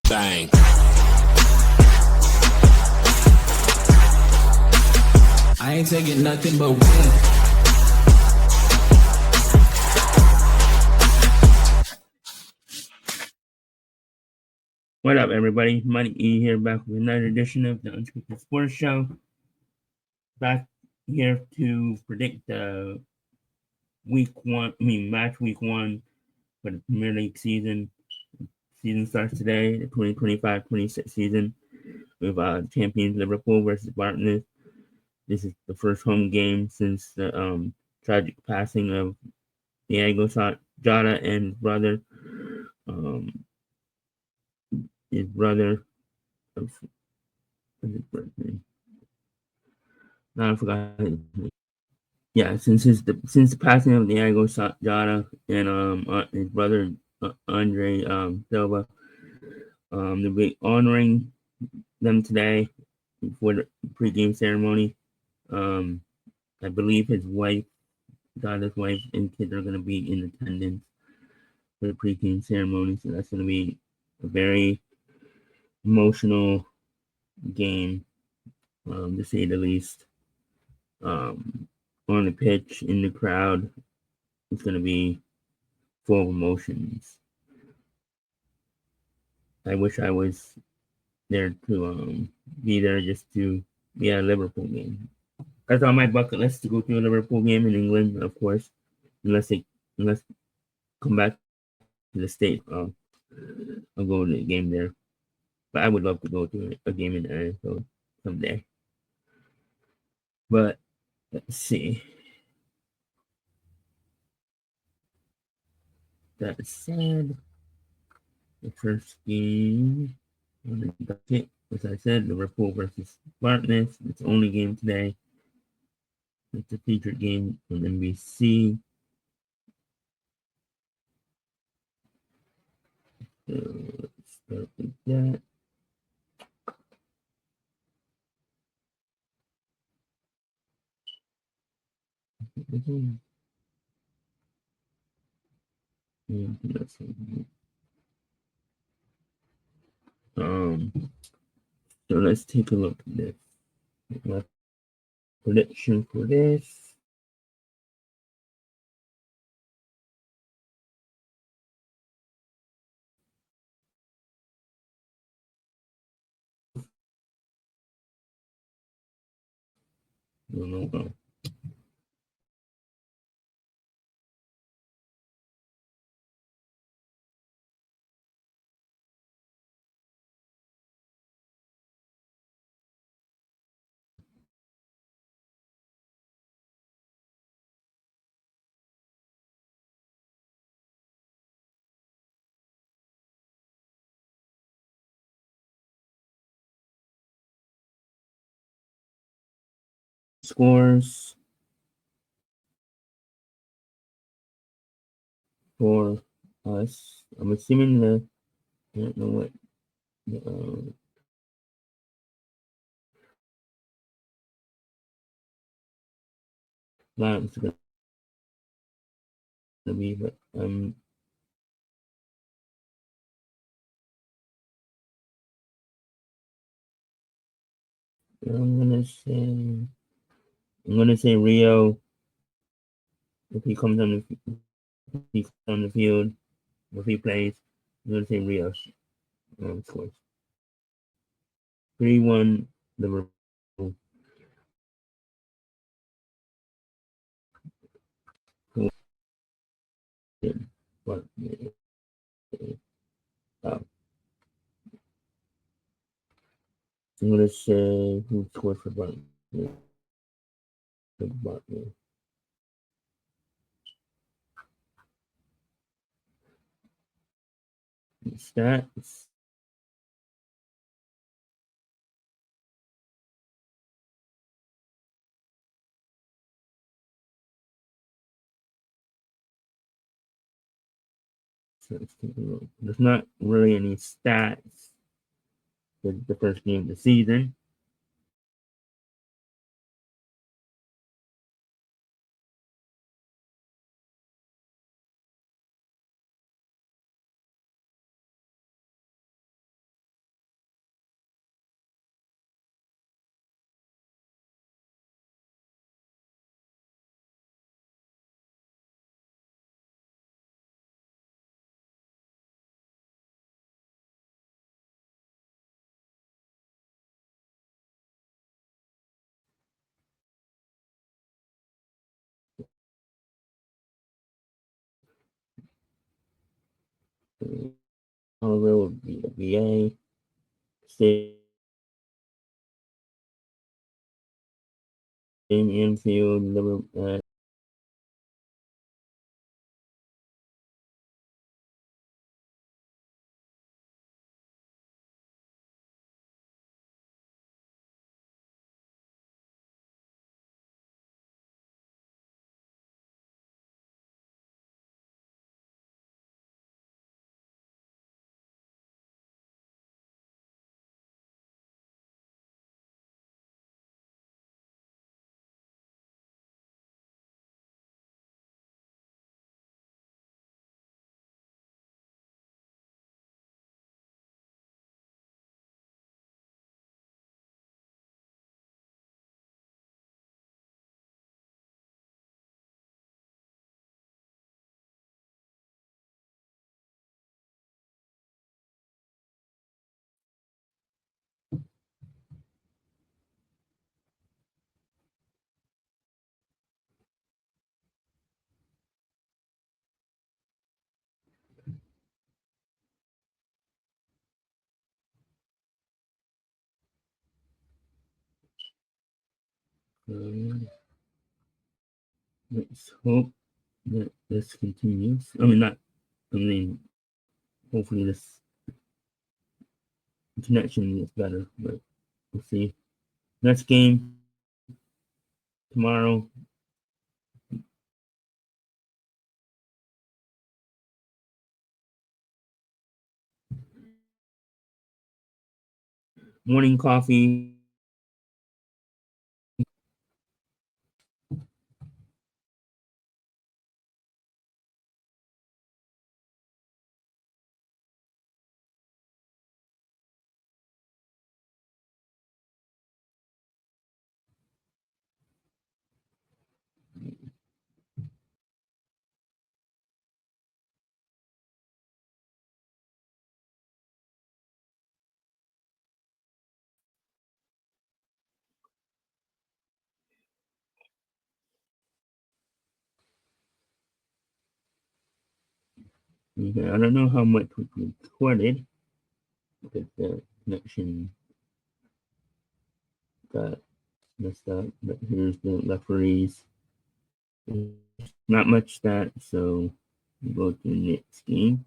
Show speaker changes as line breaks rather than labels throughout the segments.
Bang. I ain't taking nothing but win.
What up, everybody? MoneyE here, back with another edition of the Unscripted Sports Show. Back here to predict the match week one for the Premier League season. Season starts today, the 2025-26 season, with champions Liverpool versus Barton. This is the first home game since the tragic passing of Diego Jota and his brother. What's his brother's name? No, I forgot his name. Yeah, since the passing of Diego Jota and his brother Andre Silva, they'll be honoring them today for the pregame ceremony. I believe his wife, Jota's wife, and kids are going to be in attendance for the pregame ceremony, so that's going to be a very emotional game, to say the least. On the pitch, in the crowd, it's going to be full of emotions. I wish I was there to be there just to be at a Liverpool game. That's on my bucket list, to go to a Liverpool game in England, of course, unless come back to the States. I'll go to the game there. But I would love to go to a game in the NFL someday. But let's see. That said, the first game on the docket, as I said, Liverpool versus Barton. It's the only game today. It's a featured game on NBC. So let's start with that. So let's take a look at this. My prediction for this. No. Scores for us. I'm assuming I don't know what the line's going to be, but I'm gonna say Rio, if he comes on the field, if he plays. I'm gonna say Rio scores 3-1 Liverpool. But I'm gonna say who scored for Barton. Stats. So let's take a look. There's not really any stats for the first game of the season. Oliver will be the VA. Same infield, let's hope that this continues. I mean, hopefully this connection is better, but we'll see. Next game tomorrow. Morning coffee. Okay, I don't know how much we recorded because the connection got messed up. But here's the referees. Not much that, so we'll go to the next game.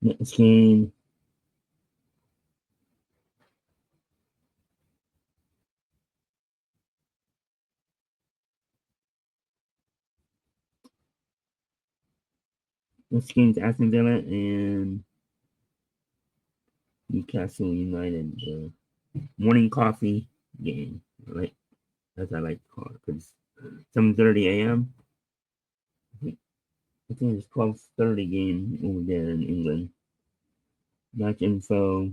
Next game. Next game's Aston Villa and Newcastle United. The morning coffee game, right? As I like to call it, because 7:30 a.m. I think it's 12:30 game over there in England. Match info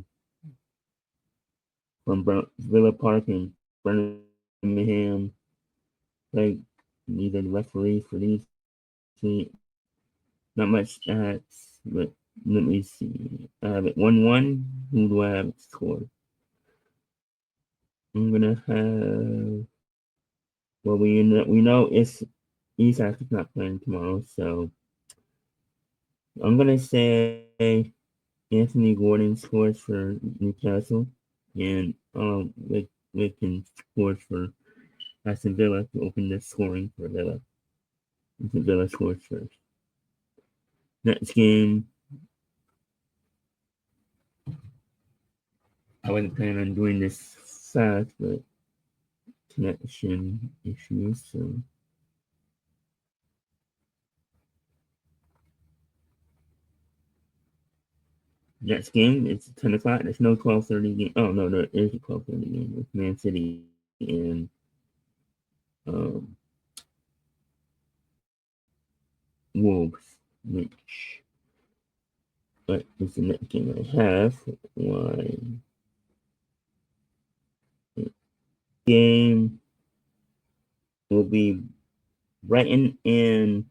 from Villa Park in Birmingham. Like, neither the referee for these teams. Not much stats, but let me see. I have it 1-1. Who do I have scored? I'm gonna have. Well, we know it's Isak is not playing tomorrow, so I'm gonna say Anthony Gordon scores for Newcastle, and Wigan scores for Aston Villa to open the scoring for Villa. Aston Villa scores first. Next game, I wasn't planning on doing this fast, but connection issues. So next game, it's 10 o'clock. There's no 12:30 game. Oh no, there is a 12:30 game with Man City and um, Wolves, which but it's the next game I have. One game will be Brighton and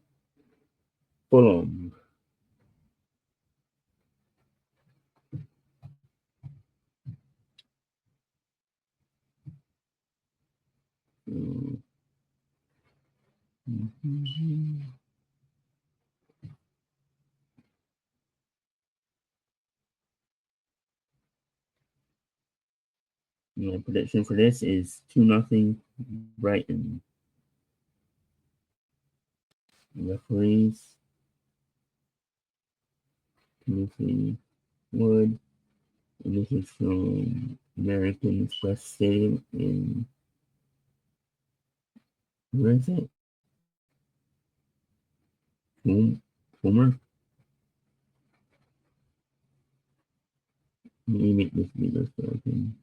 Fulham. My prediction for this is 2-0 Brighton. Referees Timothy Wood. And this is from American Express Stadium in, where is it? Homer? Let me make this bigger so I can.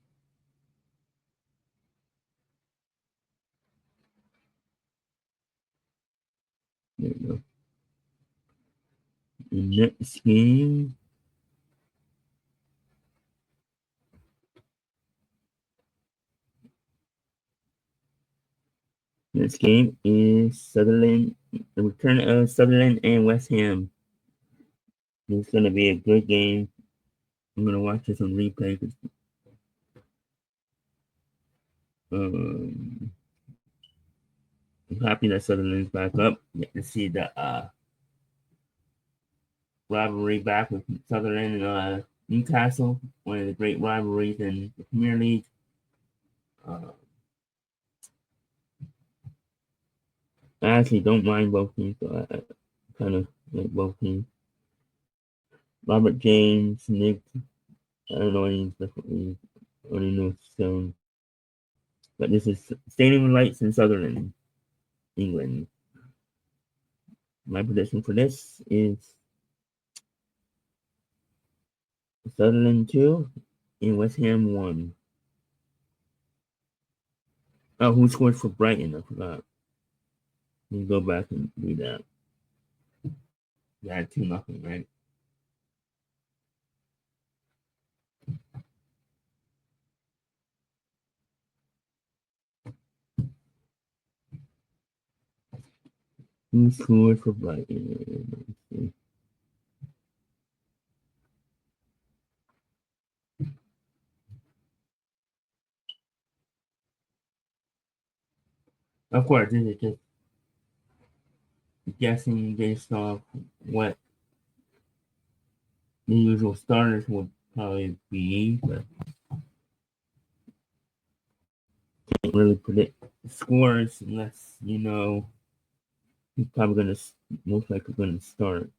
There we go. The next game. Next game is Sutherland. The return of Sutherland and West Ham. It's going to be a good game. I'm going to watch this on replay. Um, I'm happy that Sutherland's back up. Get to see the rivalry back with Sutherland and Newcastle, one of the great rivalries in the Premier League. I actually don't mind both teams, so I kind of like both teams. Robert James, Nick, I don't know any differently. Only know Stone. But this is Stadium Lights in Sutherland, England. My prediction for this is Sutherland 2 and West Ham 1. Oh, who scored for Brighton? I forgot. Let me go back and do that. Yeah, 2-0, right? Who scored for Brighton? Of course, this is just guessing based off what the usual starters would probably be, but can't really predict scores unless you know he's probably most likely gonna start.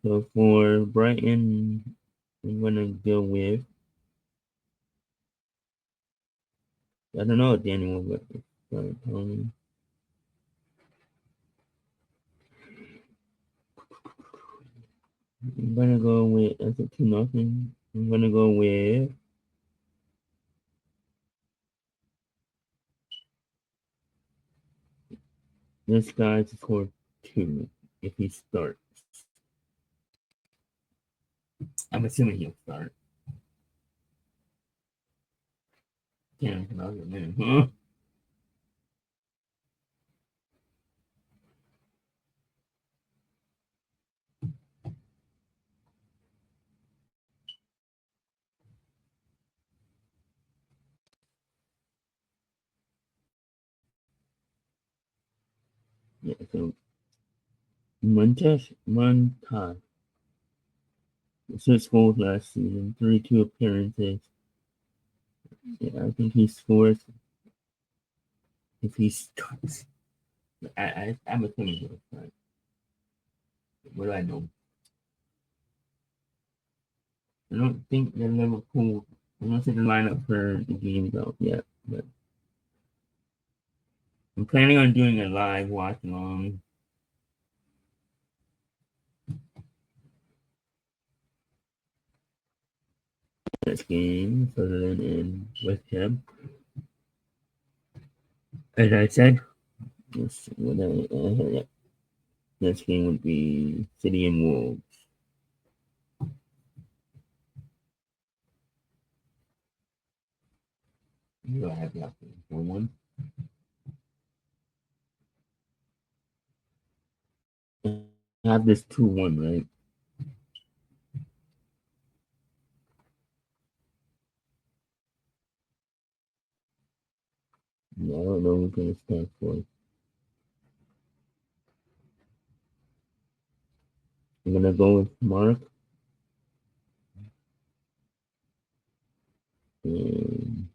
So for Brighton, I'm gonna go with, I don't know if anyone would start. I'm gonna go with, that's a 2-0. I'm gonna go with this guy to score 2 if he starts. I'm assuming he'll start. Damn, another minute, huh? Yeah, so Montage. 6 goals last season, 32 appearances. Yeah, I think he scores if he starts. I'm assuming he'll start. What do I know? I don't think the Liverpool. I don't see the lineup for the games out yet, but I'm planning on doing a live watch along. This game, Sutherland and West Ham. As I said, this game would be City and Wolves. Do I have the option for one? I have this 2-1, right? Yeah, I don't know who's gonna start for. I'm gonna go with Mark. And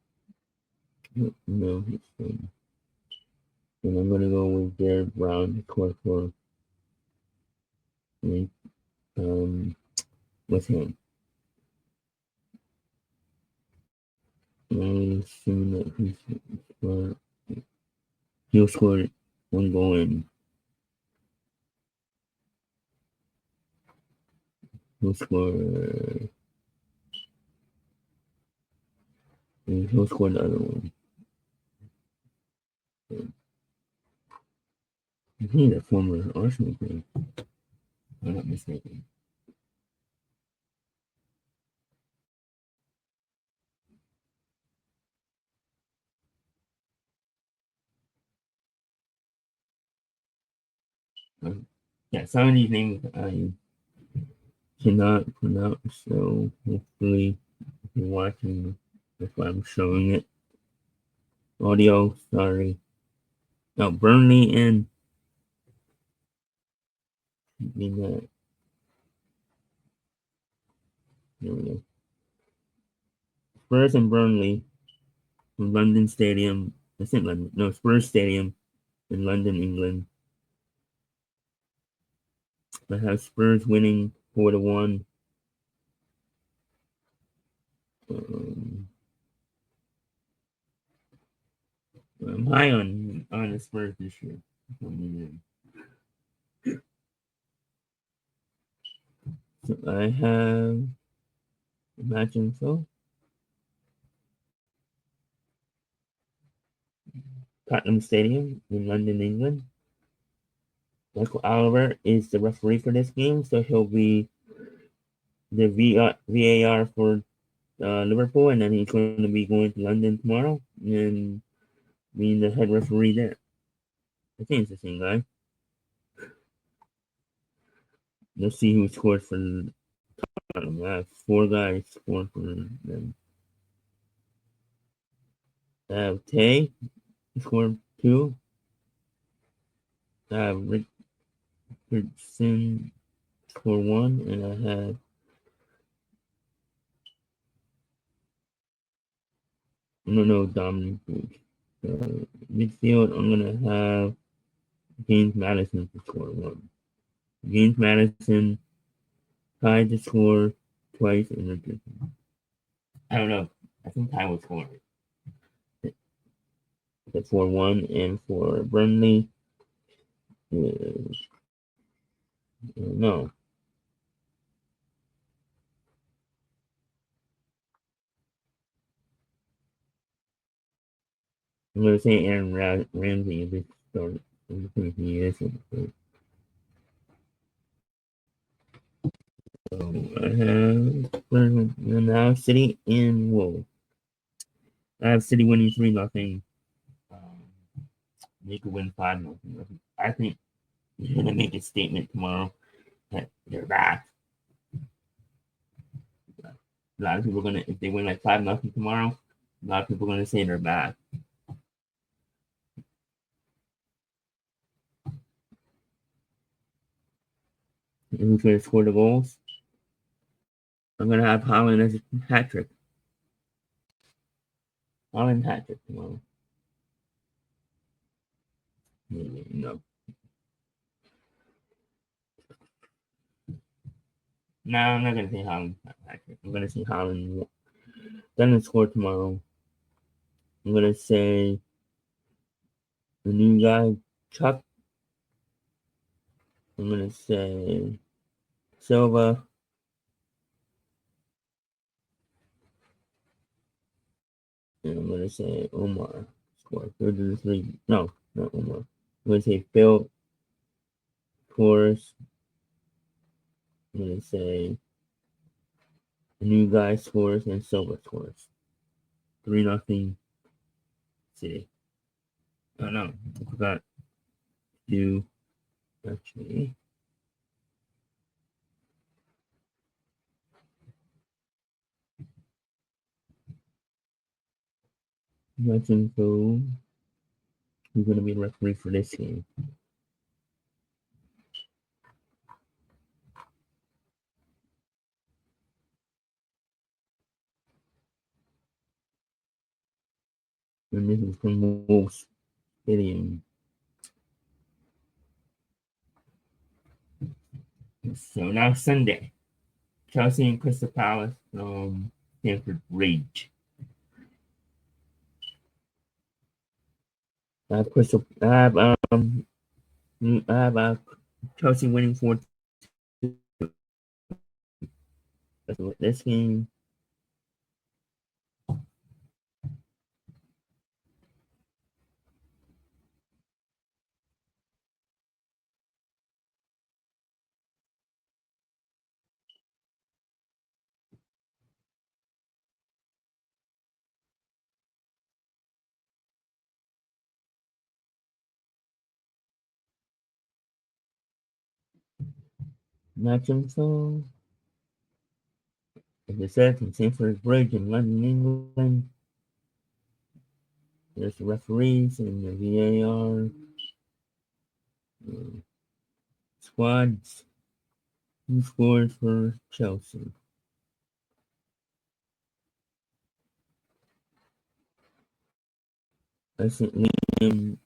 no, he's and I'm gonna go with Jared Brown to score for me. With him. I assume that he'll score one goal and he'll score and he'll score the other one. He's a former Arsenal player, if I'm not mistaken. Yeah, some of these names I cannot pronounce, so hopefully if you're watching, that's why I'm showing it. Audio, sorry. No, Burnley and that. There we go. Spurs and Burnley from London Stadium. I think London. No, Spurs Stadium in London, England. I have Spurs winning 4-1. Um, I'm high on the Spurs this year. So I have Imagine so. Tottenham Stadium in London, England. Michael Oliver is the referee for this game, so he'll be the VAR for Liverpool, and then he's going to be going to London tomorrow and being the head referee there. I think it's the same guy. Let's see who scored for Tottenham. I have four guys scored for them. I have Tay scored two. I have Richardson scored one, and I have I don't know Dominic. Midfield, I'm gonna have James Madison to score one. James Madison tied to score twice in Richardson. I don't know. I think Ty will score the 4-1, and for Burnley, no. I'm gonna say Aaron Ramsey if it's started. I think he is. So I have now City and Wolves. I have City winning 3-0. They could win 5-0. I think they're gonna make a statement tomorrow that they're back. A lot of people are gonna, if they win like 5-0 tomorrow, a lot of people are gonna say they're back. And who's gonna score the goals? I'm gonna have Holland as a hat trick. Holland hat trick tomorrow. No. No, I'm not gonna say Holland hat trick. I'm gonna say Holland gonna score tomorrow. I'm gonna say the new guy, Chuck. I'm gonna say Silva. And I'm gonna say Omar score. Third of the three. No, not Omar. I'm gonna say Phil scores. I'm gonna say the new guy scores and Silva scores. 3-0 City. Oh no, I forgot to actually. That's info. who's going to be the referee for this game. And this is from Wolves Stadium. So now Sunday, Chelsea and Crystal Palace from Stamford Bridge. I have Crystal. I have Chelsea winning 4-2. This game. Match info. As I said, from Stamford Bridge in London, England. There's the referees and the VAR squads. Who scores for Chelsea? I think Liam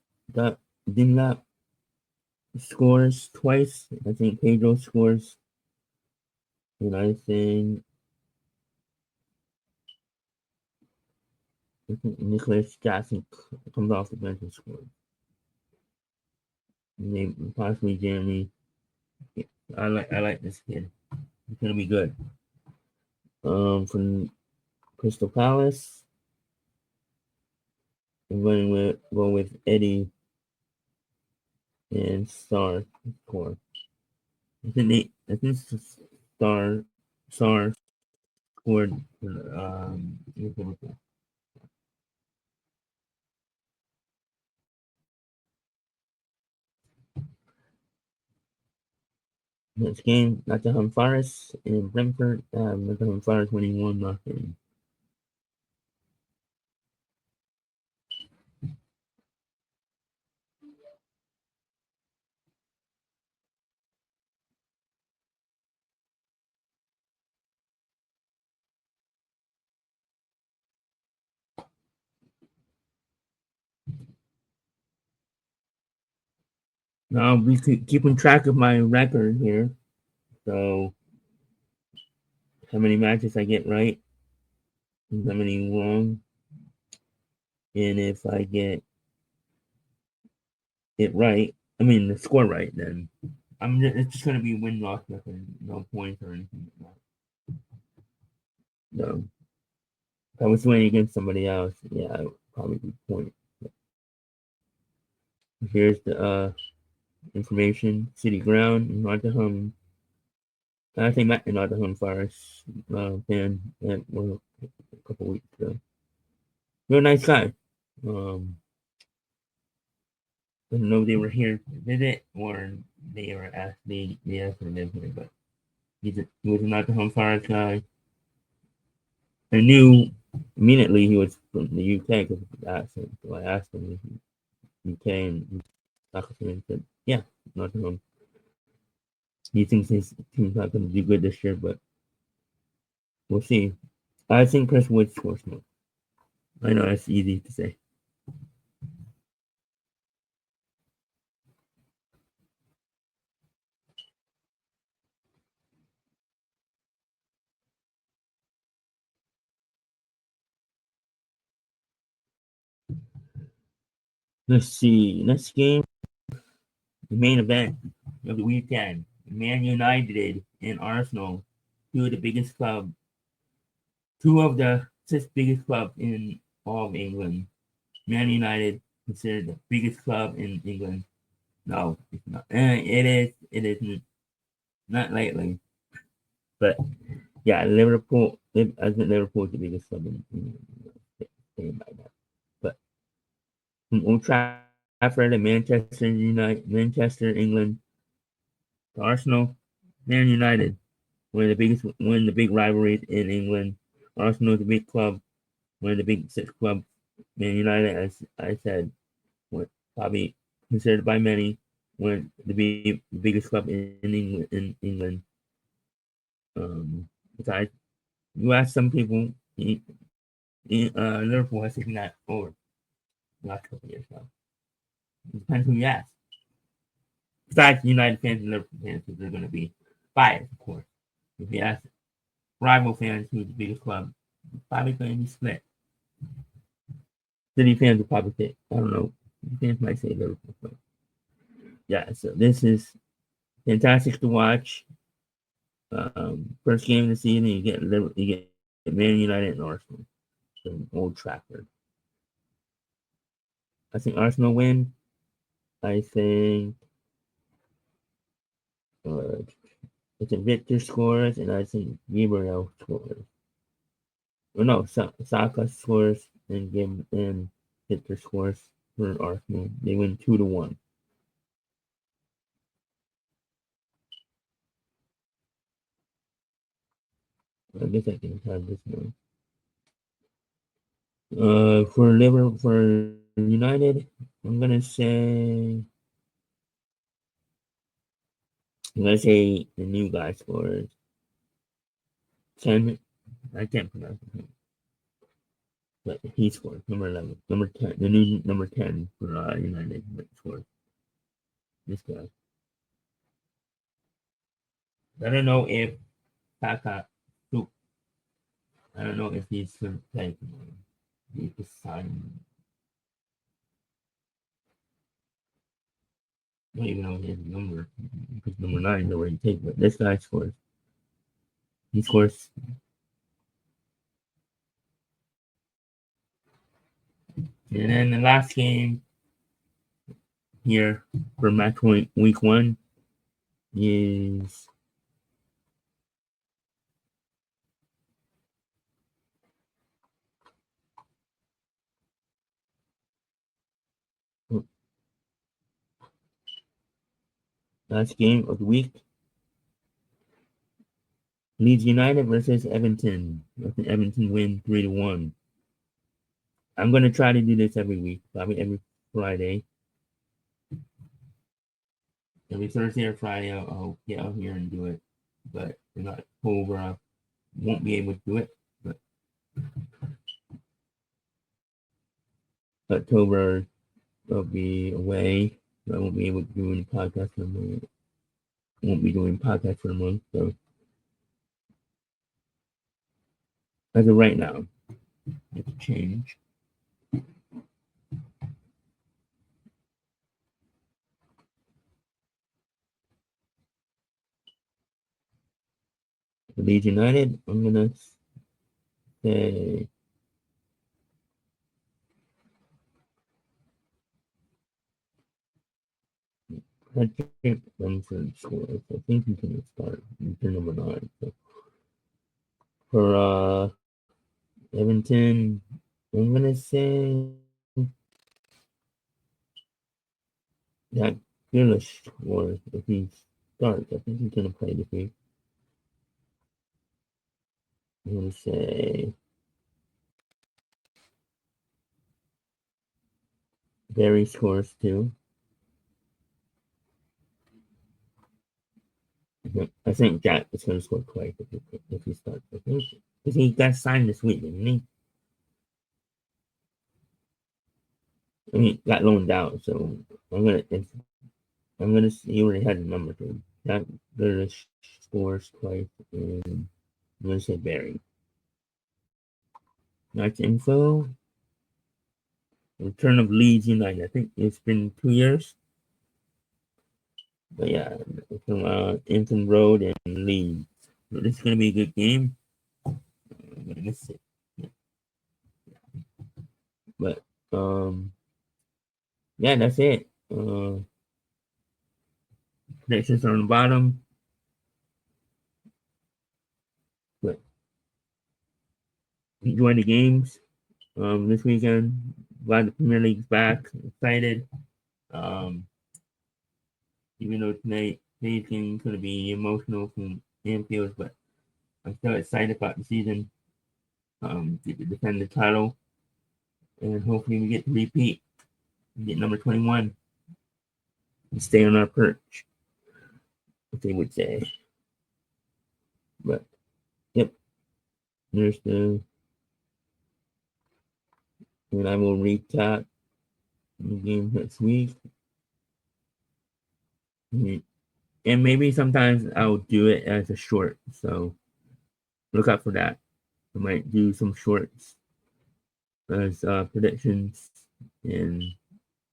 Dinlap scores twice. I think Pedro scores. And I think Nicholas Jackson comes off the bench and scores. Maybe possibly Jeremy. I like this kid. He's gonna be good. From Crystal Palace, I'm going with Eddie and Star score. I think Star scored next game, Nottingham Forest and Brentford. Nottingham Forest winning 1-0. Now I'll be keeping track of my record here. So how many matches I get right, and how many wrong, and if I get it right, I mean the score right, then it's just gonna be win loss record, no points or anything like that. So if I was winning against somebody else, yeah, I would probably be point. Here's the information: City Ground, Nottingham. I think Matt in Nottingham Forest fan that were a couple weeks ago. Real nice guy. I don't know if they were here to visit or they were asked they asked to live here, but he was a Nottingham Forest guy. I knew immediately he was from the UK because of the accent. So I asked him UK and he said, "Yeah, Nottingham." He thinks his team's not going to do good this year, but we'll see. I think Chris Wood scores more. I know that's easy to say. Let's see. Next game, the main event of the weekend. Man United and Arsenal, two of the biggest clubs, two of the six biggest clubs in all of England. Man United considered the biggest club in England. No, it's not. It is. It isn't. Not lately, but yeah, Liverpool. I think Liverpool is the biggest club in England. By that. But from Old Trafford and Manchester, England, to Arsenal, Man United, one of the big rivalries in England. Arsenal is a big club, one of the big six clubs. Man United, as I said, probably considered by many one to be the biggest club in England. Besides, you ask some people, Liverpool has taken that over the last couple of years. So it depends who you ask. Besides United fans and Liverpool fans, because they're going to be biased, of course. If you ask rival fans who's the biggest club, it's probably going to be split. City fans will probably say, I don't know. Fans might say Liverpool. But yeah, so this is fantastic to watch. First game of the season, you get Man United and Arsenal from Old Trafford. I think Arsenal win. I think it's a Victor scores, and I think Gabriel scores. Or no, Saka scores and Victor scores for Arsenal. They win 2-1. I guess I can have this one. For United, I'm gonna say the new guy scores 10. I can't pronounce his name, but he scored number 11, number 10, the new number 10 for United scored. This guy. I don't know if Saka. I don't know if he's gonna play tomorrow. He just signed. I don't even know his number because number 9 is already taken. But this guy scores. He scores. And then the last game here for match week 1 is last game of the week. Leeds United versus Everton. Everton win 3-1. I'm gonna try to do this every week, probably every Friday. Every Thursday or Friday, I'll get out here and do it. But in October, I won't be able to do it. But October, I'll be away. I won't be able to do any podcast for a month. Won't be doing podcast for a month. So as of right now, it's change. For Leeds United, I'm gonna say Patrick Bamford scores. I think he's gonna start. He's number 9. So for Everton, I'm gonna say that Grealish scores if he starts. I think he's gonna play this week. I'm gonna say Barry scores too. I think Jack is going to score twice if he starts. I think because he got signed this week, didn't he? I mean, got loaned out. So I'm gonna see. He already had a number to him. Jack Grealish scores twice, and I'm gonna say Barry. That's info. Return of Leeds United. I think it's been 2 years. But yeah, from Anton Road and Leeds. So this is gonna be a good game. I'm gonna miss it. Yeah. But yeah, that's it. Predictions are on the bottom. But enjoy the games this weekend. Glad the Premier League's back. Excited. Um, even though today's game is going to be emotional from Anfield, but I'm still excited about the season. Get to defend the title, and hopefully we get to repeat. get number 21 and stay on our perch, what they would say. But yep, there's the, and I will recap the game next week. And maybe sometimes I'll do it as a short, so look out for that. I might do some shorts as predictions, and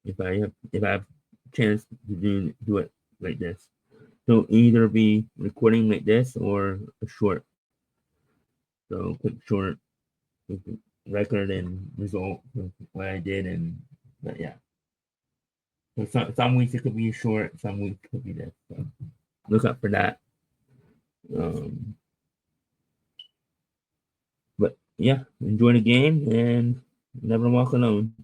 if I have a chance to do it like this, so either be recording like this or a short. So quick short with the record and result of what I did, and but yeah. So some weeks it could be short, some weeks it could be this. So look out for that. But yeah, enjoy the game and never walk alone.